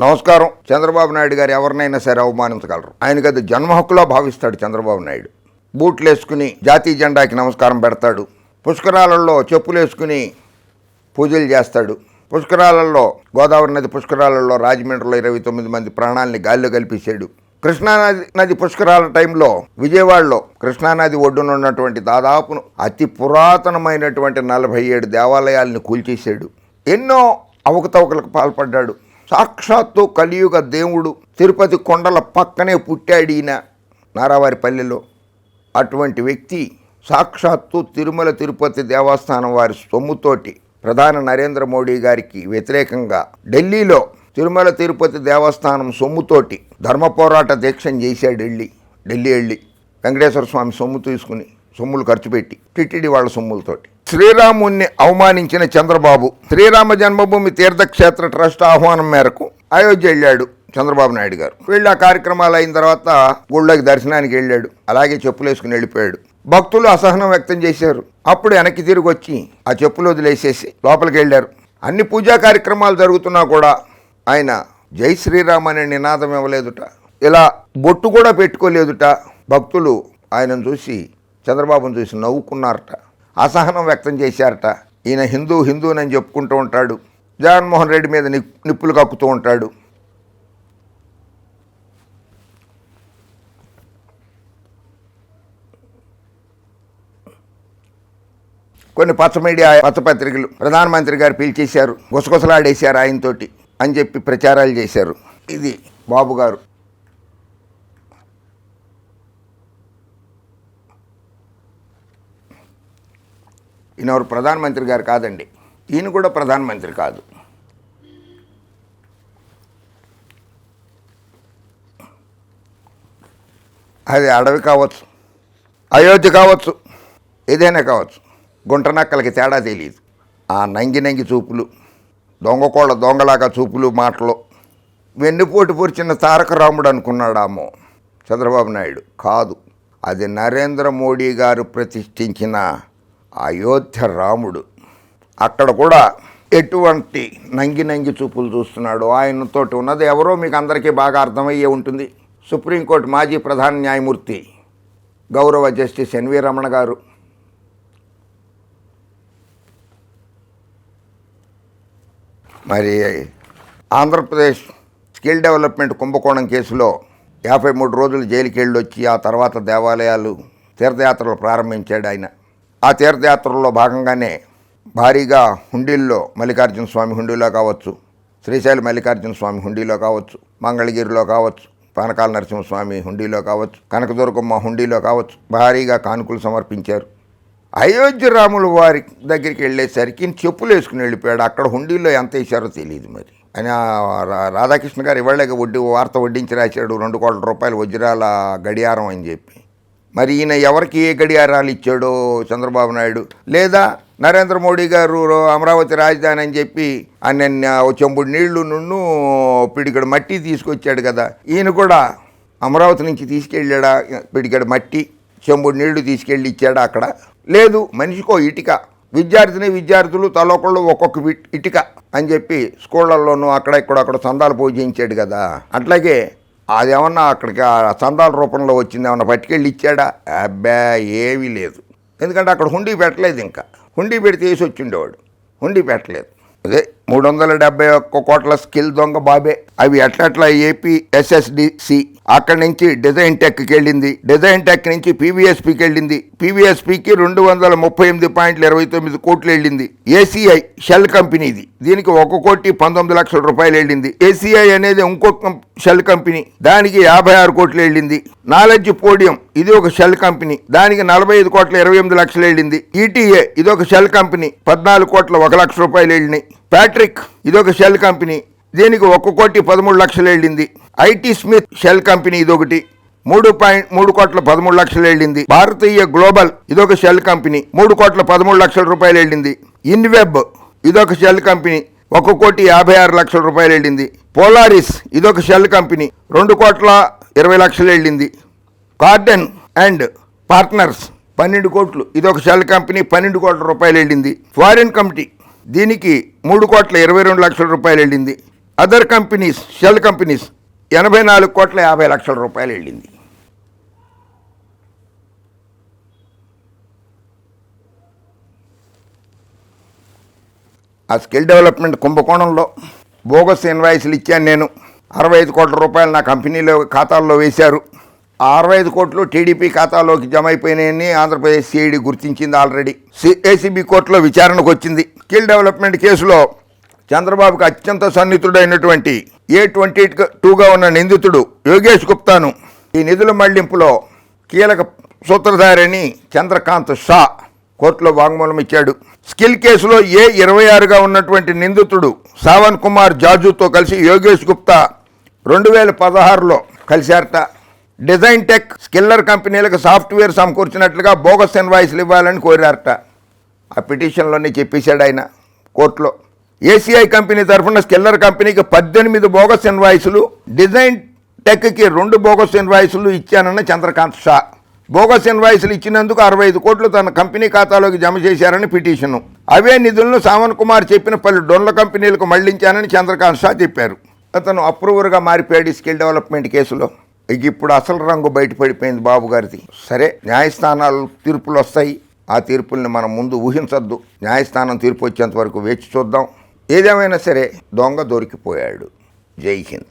నమస్కారం. చంద్రబాబు నాయుడు గారు ఎవరినైనా సరే అవమానించగలరు. ఆయనకి అది జన్మ హక్కులా భావిస్తాడు. చంద్రబాబు నాయుడు బూట్లు వేసుకుని జాతీయ జెండాకి నమస్కారం పెడతాడు. పుష్కరాలలో చెప్పులు వేసుకుని పూజలు చేస్తాడు. పుష్కరాలలో గోదావరి నది పుష్కరాలలో రాజమండ్రిలో 29 మంది ప్రాణాలని గాల్లో కలిపేశాడు. కృష్ణానది పుష్కరాల టైంలో విజయవాడలో కృష్ణానది ఒడ్డున ఉన్నటువంటి దాదాపు అతి పురాతనమైనటువంటి 47 దేవాలయాలను కూల్చేశాడు. ఎన్నో అవకతవకలకు పాల్పడ్డాడు. సాక్షాత్తు కలియుగ దేవుడు తిరుపతి కొండల పక్కనే పుట్టాడు ఈయన నారావారిపల్లెలో. అటువంటి వ్యక్తి సాక్షాత్తు తిరుమల తిరుపతి దేవస్థానం వారి సొమ్ముతోటి ప్రధాని నరేంద్ర మోడీ గారికి వ్యతిరేకంగా ఢిల్లీలో తిరుమల తిరుపతి దేవస్థానం సొమ్ముతోటి ధర్మ పోరాట దీక్షను చేశాడు. ఢిల్లీ వెళ్ళి వెంకటేశ్వర స్వామి సొమ్ము తీసుకుని సొమ్ములు ఖర్చు పెట్టి టిటిడి వాళ్ళ సొమ్ములతోటి శ్రీరాముణ్ణి అవమానించిన చంద్రబాబు శ్రీరామ జన్మభూమి తీర్థక్షేత్ర ట్రస్ట్ ఆహ్వానం మేరకు అయోధ్య వెళ్ళాడు చంద్రబాబు నాయుడు గారు. వెళ్ళి ఆ కార్యక్రమాలు అయిన తర్వాత గుళ్ళకి దర్శనానికి వెళ్ళాడు. అలాగే చెప్పులు వేసుకుని వెళ్ళిపోయాడు. భక్తులు అసహనం వ్యక్తం చేశారు. అప్పుడు వెనక్కి తిరిగి వచ్చి ఆ చెప్పులు వదిలేసేసి లోపలికి వెళ్ళారు. అన్ని పూజా కార్యక్రమాలు జరుగుతున్నా కూడా ఆయన జై శ్రీరామ్ అనే నినాదం ఇవ్వలేదుట. ఇలా బొట్టు కూడా పెట్టుకోలేదుట. భక్తులు ఆయనను చూసి చంద్రబాబును చూసి నవ్వుకున్నారట, అసహనం వ్యక్తం చేశారట. ఈయన హిందూనని చెప్పుకుంటూ ఉంటాడు. జగన్మోహన్ రెడ్డి మీద నిప్పులు కక్కుతూ ఉంటాడు. కొన్ని పచ్చపత్రికలు ప్రధానమంత్రి గారు పిలిచేశారు, గుసగుసలాడేశారు ఆయనతోటి అని చెప్పి ప్రచారాలు చేశారు. ఇది బాబు గారు. ఈయన ఎవరు ప్రధానమంత్రి గారు కాదండి. ఈయన కూడా ప్రధానమంత్రి కాదు. అది అడవి కావచ్చు, అయోధ్య కావచ్చు, ఏదైనా కావచ్చు. గుంటనక్కలకి తేడా తెలియదు. ఆ నంగి చూపులు, దొంగకోళ్ళ దొంగలాగా చూపులు, మాటలు. వెన్నుపోటు పొరిచిన తారక రాముడు అనుకున్నాడామో చంద్రబాబు నాయుడు. కాదు, అది నరేంద్ర మోడీ గారు ప్రతిష్ఠించిన అయోధ్య రాముడు. అక్కడ కూడా ఎటువంటి నంగి చూపులు చూస్తున్నాడు. ఆయనతోటి ఉన్నది ఎవరో మీకు అందరికీ బాగా అర్థమయ్యే ఉంటుంది. సుప్రీంకోర్టు మాజీ ప్రధాన న్యాయమూర్తి గౌరవ జస్టిస్ ఎన్వి రమణ గారు. మరి ఆంధ్రప్రదేశ్ స్కిల్ డెవలప్మెంట్ కుంభకోణం కేసులో 53 రోజులు జైలుకి వెళ్ళొచ్చి ఆ తర్వాత దేవాలయాలు తీర్థయాత్రలు ప్రారంభించాడు ఆయన. ఆ తీర్థయాత్రల్లో భాగంగానే భారీగా హుండీల్లో మల్లికార్జున స్వామి హుండీలో కావచ్చు, శ్రీశైలం మల్లికార్జున స్వామి హుండీలో కావచ్చు, మంగళగిరిలో కావచ్చు, పానకాల నరసింహస్వామి హుండీలో కావచ్చు, కనకదుర్గమ్మ హుండీలో కావచ్చు, భారీగా కానుకలు సమర్పించారు. అయోధ్య రాముల వారి దగ్గరికి వెళ్ళేసరికి చెప్పులు వేసుకుని వెళ్ళిపోయాడు. అక్కడ హుండీలో ఎంత వేశారో తెలియదు. మరి ఆయన రాధాకృష్ణ గారు ఇవాళ వార్త వడ్డించి రాశాడు 2 కోట్ల రూపాయలు వజ్రాల గడియారం అని చెప్పి. మరి ఈయన ఎవరికి ఏ గడియారాలు ఇచ్చాడో చంద్రబాబు నాయుడు, లేదా నరేంద్ర మోడీ గారు అమరావతి రాజధాని అని చెప్పి ఆయన చెంబుడు నీళ్లు పిడికడు మట్టి తీసుకొచ్చాడు కదా, ఈయన కూడా అమరావతి నుంచి తీసుకెళ్ళాడా పిడికడు మట్టి చెంబుడు నీళ్లు తీసుకెళ్ళి ఇచ్చాడా అక్కడ? లేదు, మనిషికో ఇటుక, విద్యార్థులు తలొకళ్ళు ఒక్కొక్క ఇటుక అని చెప్పి స్కూళ్ళల్లోనూ అక్కడ చందాలు పూజించాడు కదా. అట్లాగే అదేమన్నా అక్కడికి ఆ చందాల రూపంలో వచ్చింది, ఏమన్నా పట్టుకెళ్ళి ఇచ్చాడా? అబ్బా, ఏమీ లేదు. ఎందుకంటే అక్కడ హుండీ పెట్టలేదు. ఇంకా హుండీ పెడితే వేసి వచ్చి ఉండేవాడు. హుండీ పెట్టలేదు. అదే 371 కోట్ల స్కిల్ దొంగ బాబే. అవి ఎట్లా ఏపీ SSDC అక్కడి నుంచి డిజైన్ టెక్కి వెళ్ళింది, డిజైన్ టెక్ నుంచి PVSPకి వెళ్ళింది, PVSPకి 238.29 కోట్లు వెళ్ళింది. ACI షెల్ కంపెనీది, దీనికి 1,19,00,000 రూపాయలు వెళ్ళింది. ACI అనేది ఇంకొక షెల్ కంపెనీ, దానికి 56 కోట్లు వెళ్ళింది. నాలెడ్జ్ పోడియం ఇది ఒక షెల్ కంపెనీ, దానికి 45,28,00,000 వెళ్ళింది. ETA ఇదొక షెల్ కంపెనీ, 14,01,00,000 రూపాయలు వెళ్ళినాయి. ప్యాట్రిక్ ఇదొక షెల్ కంపెనీ, దీనికి 1,13,00,000 వెళ్ళింది. IT స్మిత్ షెల్ కంపెనీ ఇదొకటి 3,13,00,000 వెళ్ళింది. భారతీయ గ్లోబల్ ఇదొక షెల్ కంపెనీ 3,13,00,000 రూపాయలు వెళ్ళింది. ఇన్వెబ్ ఇదొక షెల్ కంపెనీ 1,56,00,000 రూపాయలు వెళ్ళింది. పోలారిస్ ఇదొక షెల్ కంపెనీ 2,20,00,000 వెళ్ళింది. కార్డెన్ అండ్ పార్ట్నర్స్ 12 కోట్లు ఇదొక షెల్ కంపెనీ 12 కోట్ల రూపాయలు వెళ్ళింది. ఫారిన్ కమిటీ దీనికి 3,22,00,000 రూపాయలు వెళ్ళింది. అదర్ కంపెనీస్, షెల్ కంపెనీస్ 84,50,00,000 వెళ్ళింది. ఆ స్కిల్ డెవలప్మెంట్ కుంభకోణంలో బోగస్ ఇన్వాయిస్లు ఇచ్చాను నేను. 65 కోట్ల రూపాయలు నా కంపెనీలో ఖాతాల్లో వేశారు. ఆ 65 కోట్లు టీడీపీ ఖాతాలోకి జమ అయిపోయినాయని ఆంధ్రప్రదేశ్ సిఐడి గుర్తించింది. ఆల్రెడీ ఏసీబీ కోర్టులో విచారణకు వచ్చింది. స్కిల్ డెవలప్మెంట్ కేసులో చంద్రబాబుకు అత్యంత సన్నిహితుడైనటువంటి A22గా ఉన్న నిందితుడు యోగేష్ గుప్తాను ఈ నిధుల మళ్లింపులో కీలక సూత్రధారిని చంద్రకాంత్ షా కోర్టులో వాంగ్మూలం ఇచ్చాడు. స్కిల్ కేసులో A26గా ఉన్నటువంటి నిందితుడు సావన్ కుమార్ జాజుతో కలిసి యోగేష్ గుప్తా 2016లో కలిశారట. డిజైన్ టెక్, స్కిల్లర్ కంపెనీలకు సాఫ్ట్వేర్ సమకూర్చినట్లుగా బోగస్ ఇన్వాయిస్లు ఇవ్వాలని కోరారట. ఆ పిటిషన్లోనే చెప్పేశాడు ఆయన కోర్టులో. ఏసీఐ కంపెనీ తరఫున స్కిల్లర్ కంపెనీకి 18 బోగస్ ఇన్వాయిస్లు, డిజైన్ టెక్కి 2 బోగస్ ఇన్వాయిస్లు ఇచ్చానన్న చంద్రకాంత్ షా. బోగస్ ఇన్వాయిస్లు ఇచ్చినందుకు 65 కోట్లు తన కంపెనీ ఖాతాలోకి జమ చేశారని పిటిషను. అవే నిధులను సావన్ కుమార్ చెప్పిన పలు డొన్ల కంపెనీలకు మళ్లించానని చంద్రకాంత్ షా చెప్పారు. అతను అప్రూవర్గా మారిపోయాడు స్కిల్ డెవలప్మెంట్ కేసులో. ఇప్పుడు అసలు రంగు బయటపడిపోయింది బాబు గారిది. సరే, న్యాయస్థానాలు తీర్పులు వస్తాయి. ఆ తీర్పుల్ని మనం ముందు ఊహించొద్దు. న్యాయస్థానం తీర్పు వచ్చేంత వరకు వేచి చూద్దాం. ఏదేమైనా సరే దొంగ దొరికిపోయాడు. జై హింద్.